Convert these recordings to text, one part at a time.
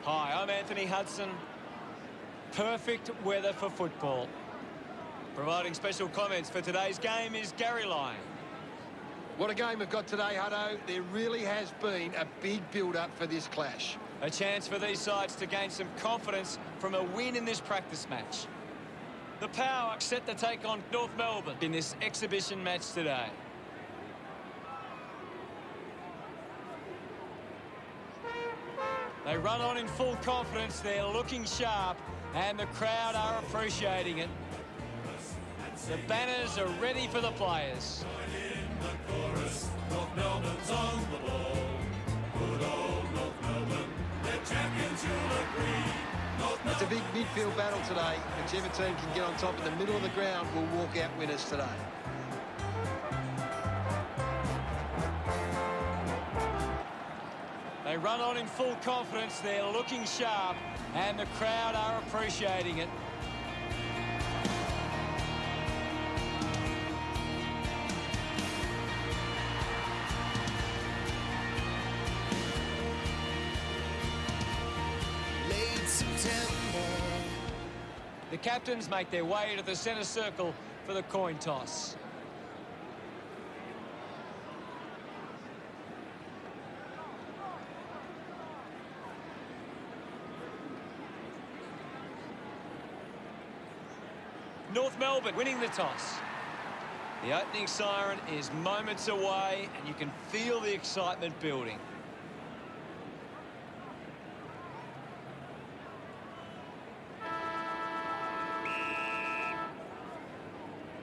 Hi, I'm Anthony Hudson. Perfect weather for football. Providing special comments for today's game is Gary Lyon. What a game we've got today, Hutto. There really has been a big build-up for this clash. A chance for these sides to gain some confidence from a win in this practice match. The Power set to take on North Melbourne in this exhibition match today. They run on in full confidence, they're looking sharp, and the crowd are appreciating it. The banners are ready for the players. North Melbourne's on the ball. Good old North Melbourne, they're champions, you'll agree. It's a big midfield battle today. Whichever team can get on top in the middle of the ground will walk out winners today. They run on in full confidence, they're looking sharp, and the crowd are appreciating it. Late September. The captains make their way to the centre circle for the coin toss. North Melbourne winning the toss. The opening siren is moments away and you can feel the excitement building.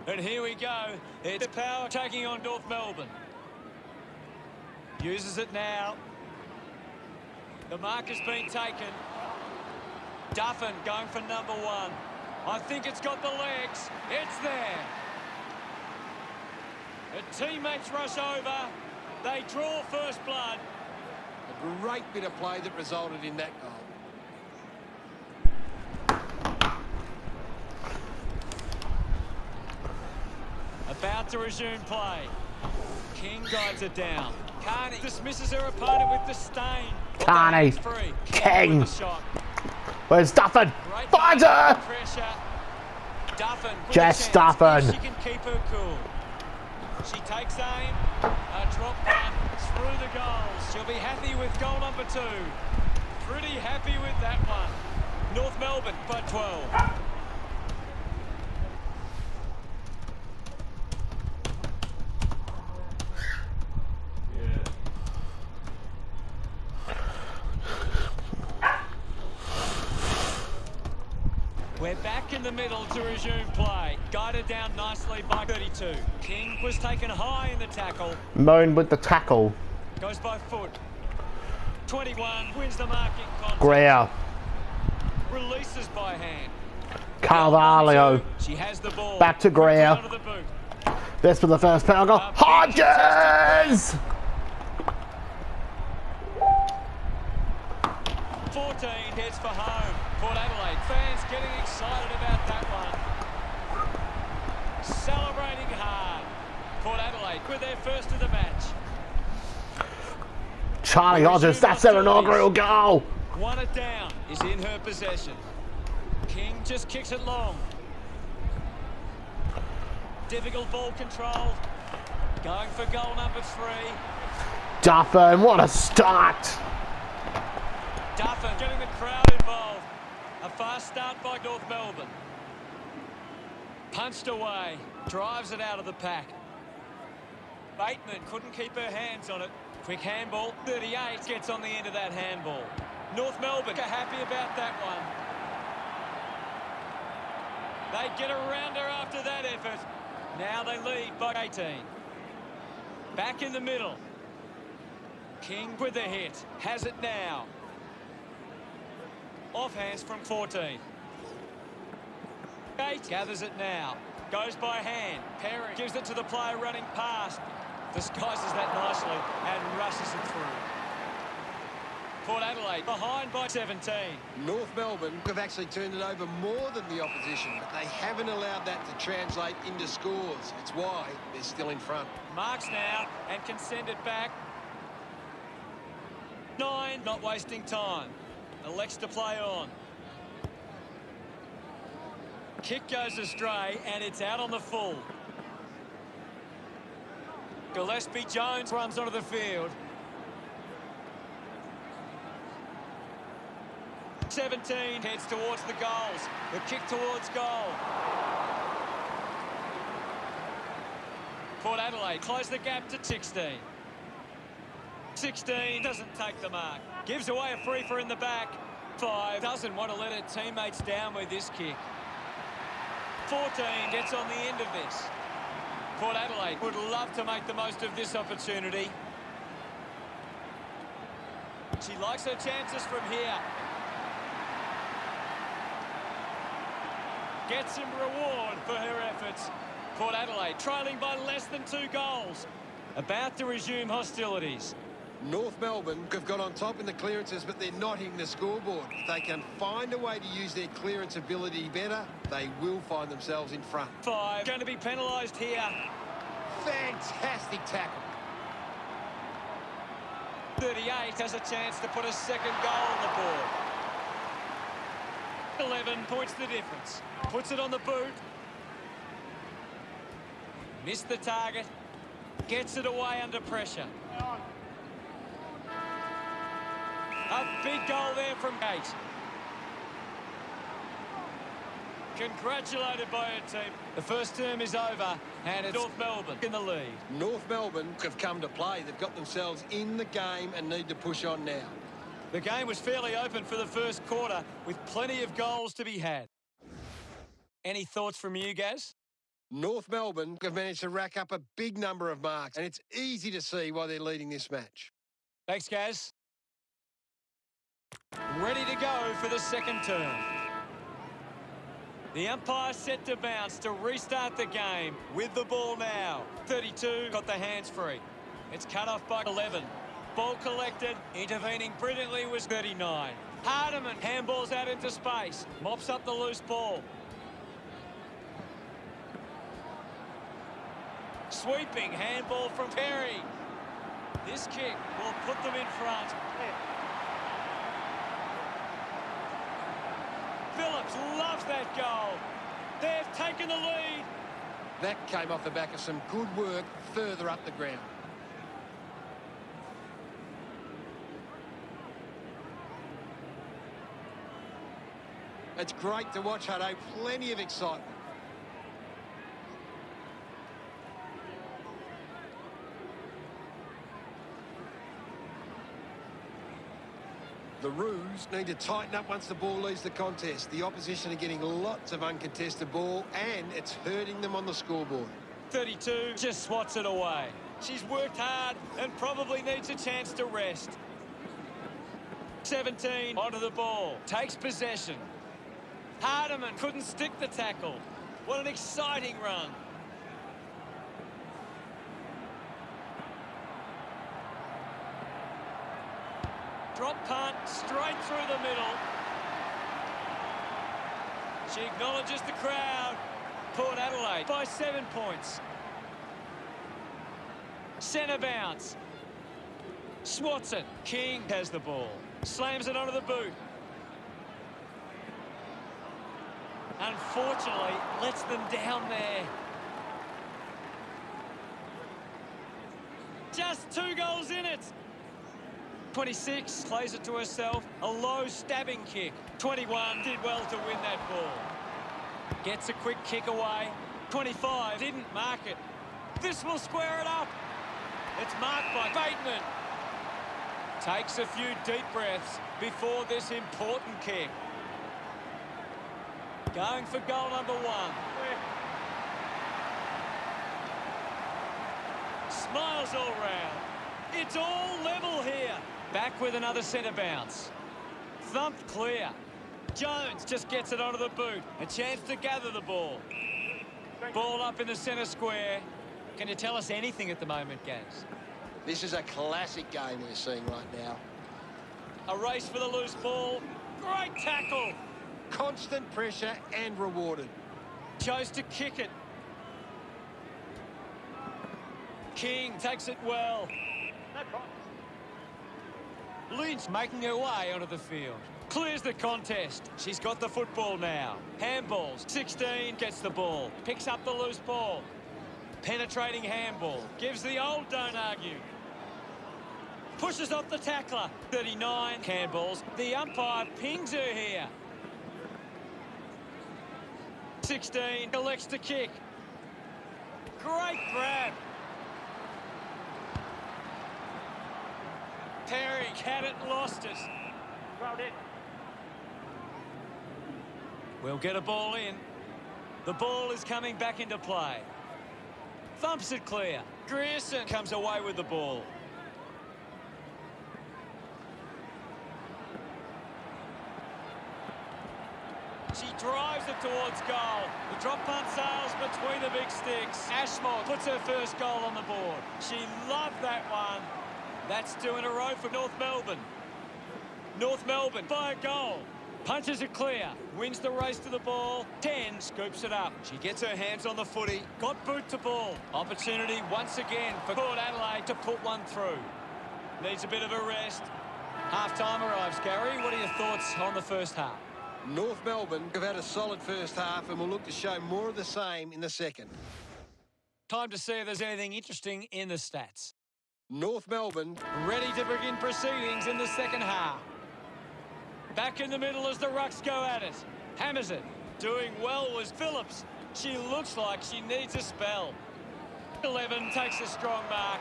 And here we go. It's the Power taking on North Melbourne. Uses it now. The mark has been taken. Duffin going for number one. I think it's got the legs. It's there. The teammates rush over. They draw first blood. A great bit of play that resulted in that goal. About to resume play. King guides it down. Carney dismisses her opponent with disdain. Carney. Free. King. With the shot. Where's Duffin? Finds her! Pressure. Duffin. Jess Duffin. She can keep her cool. She takes aim. A drop one through the goals. She'll be happy with goal number 2. Pretty happy with that one. North Melbourne by 12. We're back in the middle to resume play. Guided down nicely by 32. King was taken high in the tackle. Moan with the tackle. Goes by foot. 21 wins the marking contest. Greer. Releases by hand. Carvalho. She has the ball. Back to Greer. This for the first power goal. Hodges! 14 heads for home. Port Adelaide fans getting excited about that one. Celebrating hard. Port Adelaide with their first of the match. Charlie Hodges, that's their inaugural goal. One it down is in her possession. King just kicks it long. Difficult ball control. Going for goal number 3. Duffin, what a start. Duffin getting the crowd involved. A fast start by North Melbourne. Punched away. Drives it out of the pack. Bateman couldn't keep her hands on it. Quick handball. 38 gets on the end of that handball. North Melbourne are happy about that one. They get around her after that effort. Now they lead by 18. Back in the middle. King with the hit. Has it now. Off hands from 14. 8 gathers it now. Goes by hand. Perry gives it to the player running past. Disguises that nicely and rushes it through. Port Adelaide behind by 17. North Melbourne have actually turned it over more than the opposition, but they haven't allowed that to translate into scores. It's why they're still in front. Marks now and can send it back. 9, not wasting time. Elects to play on. Kick goes astray, and it's out on the full. Gillespie Jones runs onto the field. 17 heads towards the goals. The kick towards goal. Port Adelaide close the gap to 16. 16 doesn't take the mark. Gives away a free for in the back. 5 doesn't want to let her teammates down with this kick. 14 gets on the end of this. Port Adelaide would love to make the most of this opportunity. She likes her chances from here. Gets some reward for her efforts. Port Adelaide trailing by less than 2 goals. About to resume hostilities. North Melbourne have got on top in the clearances, but they're not hitting the scoreboard. If they can find a way to use their clearance ability better, they will find themselves in front. 5 going to be penalised here. Fantastic tackle. 38 has a chance to put a second goal on the board. 11 points the difference. Puts it on the boot. Missed the target. Gets it away under pressure. A big goal there from Gate. Congratulated by her team. The first term is over, and it's North Melbourne in the lead. North Melbourne have come to play. They've got themselves in the game and need to push on now. The game was fairly open for the first quarter, with plenty of goals to be had. Any thoughts from you, Gaz? North Melbourne have managed to rack up a big number of marks, and it's easy to see why they're leading this match. Thanks, Gaz. Ready to go for the second term. The umpire set to bounce to restart the game with the ball now. 32 got the hands free. It's cut off by 11. Ball collected. Intervening brilliantly was 39. Hardiman handballs out into space. Mops up the loose ball. Sweeping handball from Perry. This kick will put them in front. Phillips loves that goal. They've taken the lead. That came off the back of some good work further up the ground. It's great to watch, Hutto. Plenty of excitement. The Roos need to tighten up once the ball leaves the contest. The opposition are getting lots of uncontested ball, and it's hurting them on the scoreboard. 32 just swats it away. She's worked hard and probably needs a chance to rest. 17 onto the ball. Takes possession. Hardiman couldn't stick the tackle. What an exciting run. Drop punt straight through the middle. She acknowledges the crowd. Port Adelaide by 7 points. Centre bounce. Swats it. King has the ball. Slams it onto the boot. Unfortunately, lets them down there. Just 2 goals in it. 26 plays it to herself. A low stabbing kick. 21 did well to win that ball. Gets a quick kick away. 25 didn't mark it. This will square it up. It's marked by Bateman. Takes a few deep breaths before this important kick. Going for goal number 1. Smiles all round. It's all level here. Back with another centre bounce. Thumped clear. Jones just gets it onto the boot. A chance to gather the ball. Ball up in the centre square. Can you tell us anything at the moment, Gaz? This is a classic game we're seeing right now. A race for the loose ball. Great tackle. Constant pressure and rewarded. Chose to kick it. King takes it well. Lynch making her way onto the field. Clears the contest. She's got the football now. Handballs. 16 gets the ball. Picks up the loose ball. Penetrating handball. Gives the old don't argue. Pushes off the tackler. 39 handballs. The umpire pings her here. 16 elects to kick. Great grab. Perry had it and lost it. Thrown it. We'll get a ball in. The ball is coming back into play. Thumps it clear. Grierson comes away with the ball. She drives it towards goal. The drop punt sails between the big sticks. Ashmore puts her first goal on the board. She loved that one. That's 2 in a row for North Melbourne. North Melbourne by a goal. Punches it clear. Wins the race to the ball. 10 scoops it up. She gets her hands on the footy. Got boot to ball. Opportunity once again for Port Adelaide to put one through. Needs a bit of a rest. Half-time arrives, Gary. What are your thoughts on the first half? North Melbourne have had a solid first half and will look to show more of the same in the second. Time to see if there's anything interesting in the stats. North Melbourne Ready to begin proceedings in the second half. Back in the middle as the Rucks go at it. Hammers it. Doing well was Phillips. She looks like she needs a spell. 11 takes a strong mark.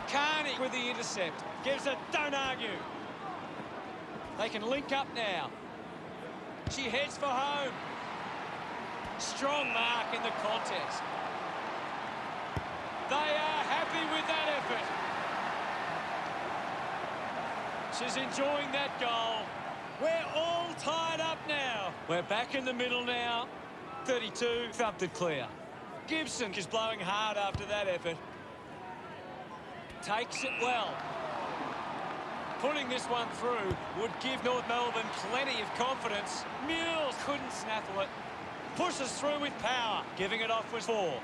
Carney with the intercept. Gives a don't argue. They can link up now. She heads for home. Strong mark in the contest. They are happy with that effort. She's enjoying that goal. We're all tied up now. We're back in the middle now. 32, thumped it clear. Gibson is blowing hard after that effort. Takes it well. Putting this one through would give North Melbourne plenty of confidence. Mules couldn't snaffle it. Pushes through with power. Giving it off was 4.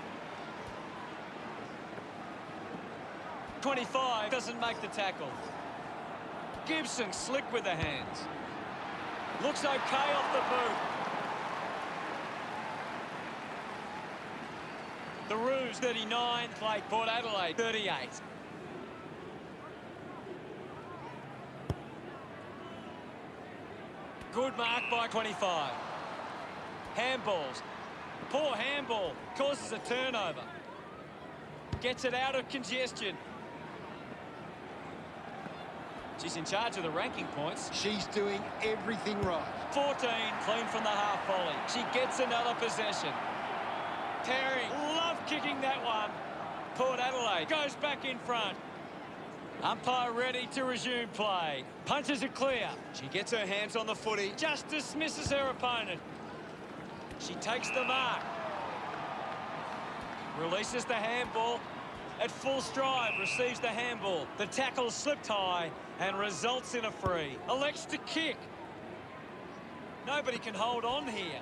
25 doesn't make the tackle. Gibson slick with the hands. Looks okay off the boot. The Roos 39, play Port Adelaide 38. Good mark by 25. Handballs. Poor handball. Causes a turnover. Gets it out of congestion. She's in charge of the ranking points. She's doing everything right. 14, clean from the half volley. She gets another possession. Perry, love kicking that one. Port Adelaide goes back in front. Umpire ready to resume play. Punches it clear. She gets her hands on the footy. Just dismisses her opponent. She takes the mark. Releases the handball. At full stride, receives the handball. The tackle slipped high and results in a free. Elects to kick. Nobody can hold on here.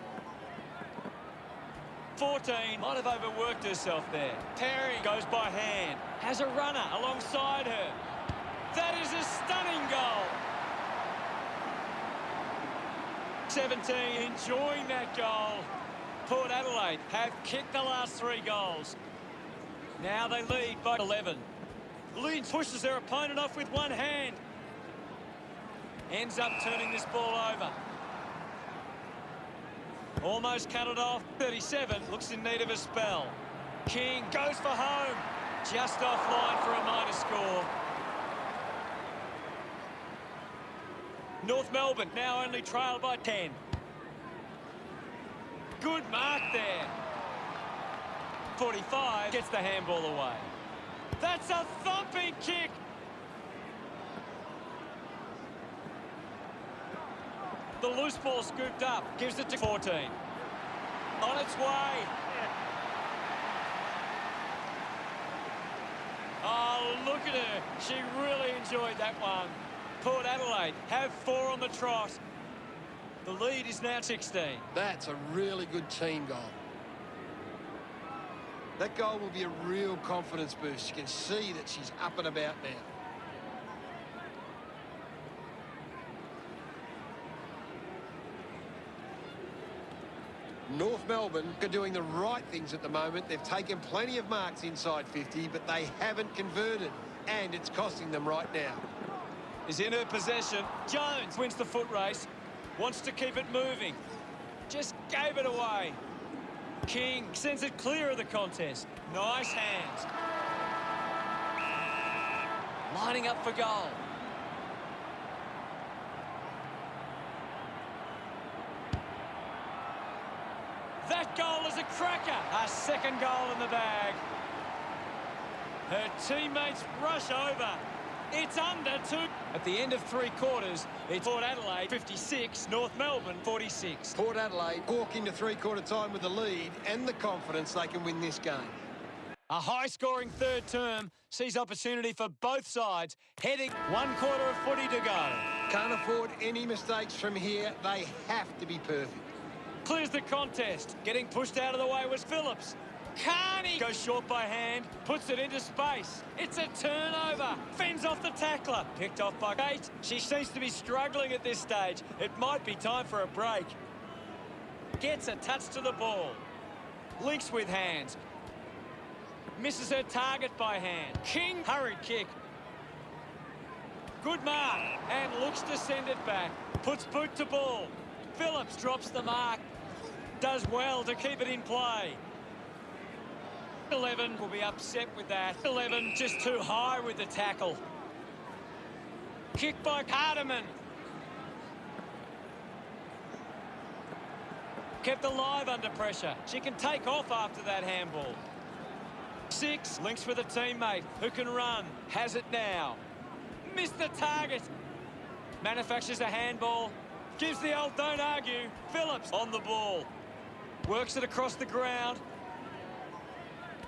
14 might have overworked herself there. Perry goes by hand. Has a runner alongside her. That is a stunning goal. 17 enjoying that goal. Port Adelaide have kicked the last 3 goals. Now they lead by 11. Lynch pushes their opponent off with one hand. Ends up turning this ball over. Almost cut it off. 37 looks in need of a spell. King goes for home. Just offline for a minor score. North Melbourne now only trailed by 10. Good mark there. 45 gets the handball away. That's a thumping kick. The loose ball scooped up. Gives it to 14. On its way. Oh, look at her. She really enjoyed that one. Port Adelaide have 4 on the trot. The lead is now 16. That's a really good team goal. That goal will be a real confidence boost. You can see that she's up and about now. North Melbourne are doing the right things at the moment. They've taken plenty of marks inside 50, but they haven't converted, and it's costing them right now. Is in her possession. Jones wins the foot race. Wants to keep it moving. Just gave it away. King sends it clear of the contest. Nice hands. Lining up for goal. That goal is a cracker. A second goal in the bag. Her teammates rush over. It's under 2. At the end of 3 quarters, it's Port Adelaide 56, North Melbourne 46. Port Adelaide walk into three-quarter time with the lead and the confidence they can win this game. A high-scoring third term sees opportunity for both sides, heading 1 quarter of footy to go. Can't afford any mistakes from here. They have to be perfect. Clears the contest. Getting pushed out of the way was Phillips. Carney goes short by hand, puts it into space. It's a turnover. Fends off the tackler. Picked off by Kate. She seems to be struggling at this stage. It might be time for a break. Gets a touch to the ball. Links with hands. Misses her target by hand. King, hurried kick. Good mark. And looks to send it back. Puts boot to ball. Phillips drops the mark. Does well to keep it in play. 11 will be upset with that. 11 just too high with the tackle. Kick by Hardiman. Kept alive under pressure. She can take off after that handball. 6 links with a teammate who can run. Has it now. Missed the target. Manufactures a handball. Gives the old don't argue. Phillips on the ball. Works it across the ground.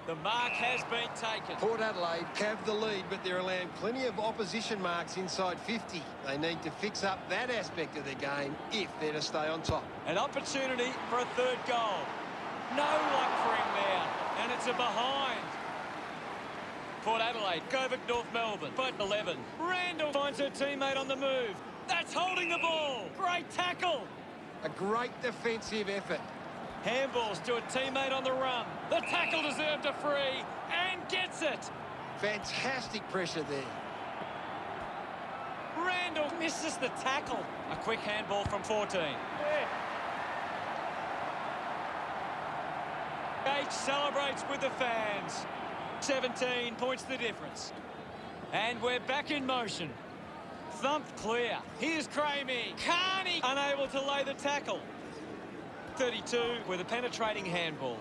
The mark has been taken. Port Adelaide have the lead, but they're allowing plenty of opposition marks inside 50. They need to fix up that aspect of their game if they're to stay on top. An opportunity for a third goal. No luck for him there, and it's a behind. Port Adelaide go over North Melbourne, but 11. Randall finds her teammate on the move. That's holding the ball. Great tackle. A great defensive effort. Handballs to a teammate on the run. The tackle deserved a free and gets it. Fantastic pressure there. Randall misses the tackle. A quick handball from 14. H celebrates with the fans. 17 points the difference. And we're back in motion. Thumped clear. Here's Cramey. Carney unable to lay the tackle. 32 with a penetrating handball.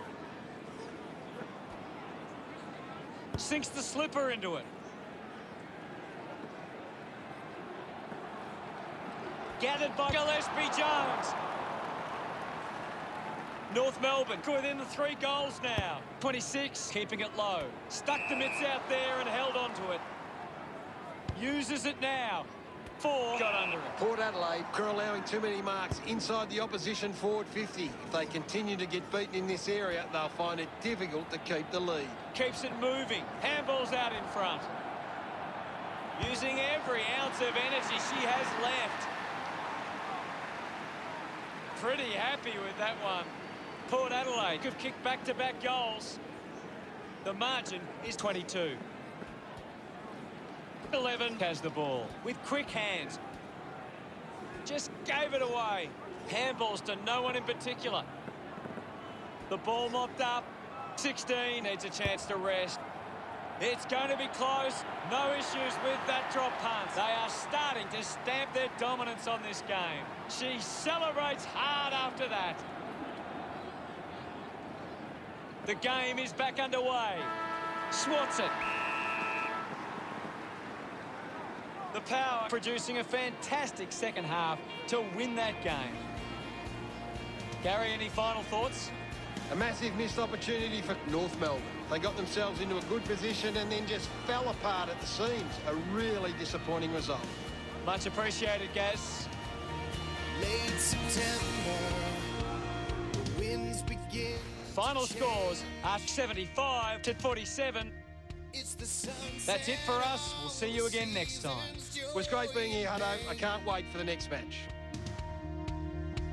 Sinks the slipper into it. Gathered by Gillespie Jones. North Melbourne within the 3 goals now. 26 keeping it low. Stuck the mitts out there and held on to it. Uses it now. 4 got under it. Port Adelaide are allowing too many marks inside the opposition forward 50. If they continue to get beaten in this area, they'll find it difficult to keep the lead. Keeps it moving. Handball's out in front. Using every ounce of energy she has left. Pretty happy with that one. Port Adelaide could kick back-to-back goals. The margin is 22. 11 has the ball with quick hands. Just gave it away. Handballs to no one in particular. The ball mopped up. 16 needs a chance to rest. It's going to be close. No issues with that drop punt. They are starting to stamp their dominance on this game. She celebrates hard after that. The game is back underway. Swats it. The Power producing a fantastic second half to win that game. Gary, any final thoughts? A massive missed opportunity for North Melbourne. They got themselves into a good position and then just fell apart at the seams. A really disappointing result. Much appreciated, Gaz. Late September, the winds begin. Final scores are 75 to 47. That's it for us. We'll see you again next time. It was great being here, Hutto. I can't wait for the next match.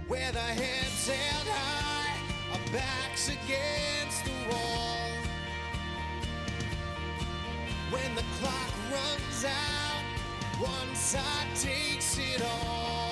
Where the head's held high our backs against the wall. When the clock runs out, one side takes it all.